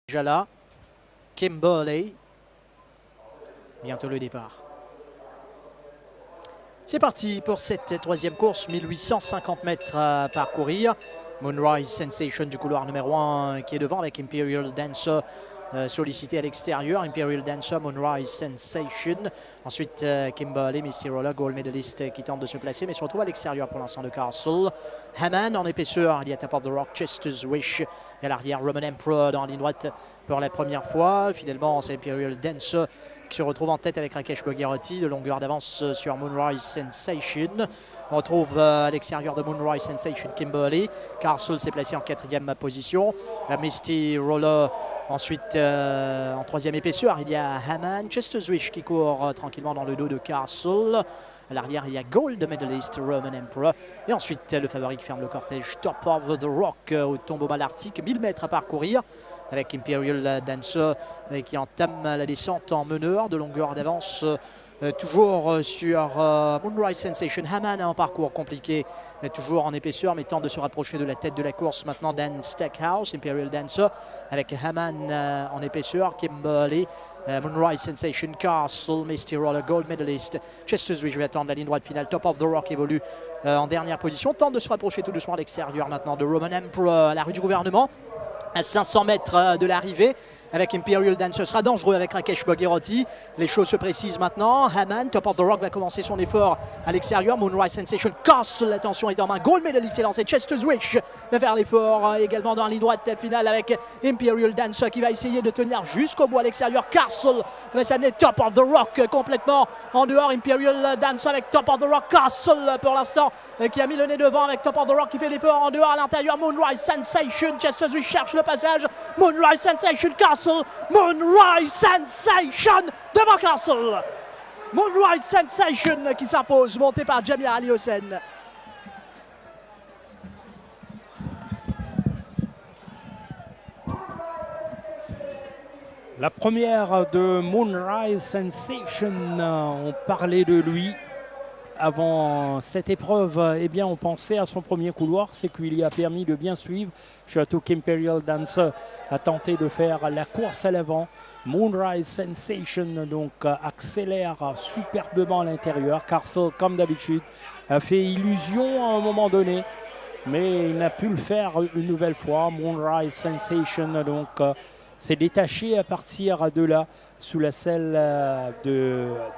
Déjà là, Kimberley, bientôt le départ. C'est parti pour cette troisième course, 1850 mètres à parcourir. Moonrise Sensation du couloir numéro 1 qui est devant avec Imperial Dancer sollicité à l'extérieur. Imperial Dancer, Moonrise Sensation. Ensuite Kimberley, Misty Roller, gold medalist qui tente de se placer mais se retrouve à l'extérieur pour l'instant de Castle. Haman en épaisseur, il y a Top of the Rock, Chester's Wish. Et à l'arrière, Roman Emperor dans la ligne droite pour la première fois. Finalement, c'est Imperial Dancer qui se retrouve en tête avec Rakesh Bogherotti, de longueur d'avance sur Moonrise Sensation. On retrouve à l'extérieur de Moonrise Sensation Kimberley. Castle s'est placé en quatrième position. Misty Roller ensuite en troisième épaisseur. Il y a Haman, Chester's Wish qui court tranquillement dans le dos de Castle. À l'arrière, il y a Gold Medalist, Roman Emperor. Et ensuite, le favori qui ferme le cortège, Top of the Rock, au tombeau malartique. 1000 mètres à parcourir avec Imperial Dancer qui entame la descente en meneur de longueur d'avance. Toujours sur Moonrise Sensation. Haman a un parcours compliqué, mais toujours en épaisseur, mais tente de se rapprocher de la tête de la course. Maintenant, Dan Stackhouse, Imperial Dancer, avec Haman en épaisseur. Kimberley, Moonrise Sensation, Castle, Misty Roller, Gold Medalist. Chester's Wish, je vais attendre la ligne droite finale. Top of the Rock évolue en dernière position. Tente de se rapprocher tout doucement à l'extérieur maintenant de Roman Emperor à la rue du gouvernement. À 500 mètres de l'arrivée avec Imperial Dancer, sera dangereux avec Rakesh Bogherotti. Les choses se précisent maintenant. Haman, Top of the Rock va commencer son effort à l'extérieur. Moonrise Sensation, Castle, l'attention est en main. Gold Medalist est lancé. Chester's Wish va faire l'effort également dans la ligne droite finale avec Imperial Dancer qui va essayer de tenir jusqu'au bout à l'extérieur. Castle va s'amener. Top of the Rock complètement en dehors. Imperial Dancer avec Top of the Rock. Castle pour l'instant qui a mis le nez devant avec Top of the Rock qui fait l'effort en dehors à l'intérieur. Moonrise Sensation, Chester's Wish cherche le passage. Moonrise Sensation, Castle. Moonrise Sensation devant Castle. Moonrise Sensation qui s'impose, monté par Jamir Ali Hossein. La première de Moonrise Sensation, on parlait de lui avant cette épreuve. Eh bien, on pensait à son premier couloir, c'est qu'il lui a permis de bien suivre. Surtout qu'Imperial Dancer a tenté de faire la course à l'avant. Moonrise Sensation donc accélère superbement à l'intérieur. Castle, comme d'habitude, a fait illusion à un moment donné, mais il n'a pu le faire une nouvelle fois. Moonrise Sensation donc s'est détaché à partir de là sous la selle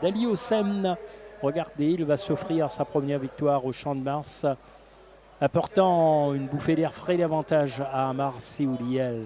d'Ali Hossein. Regardez, il va s'offrir sa première victoire au Champ de Mars, apportant une bouffée d'air frais davantage à Amar Seouliel.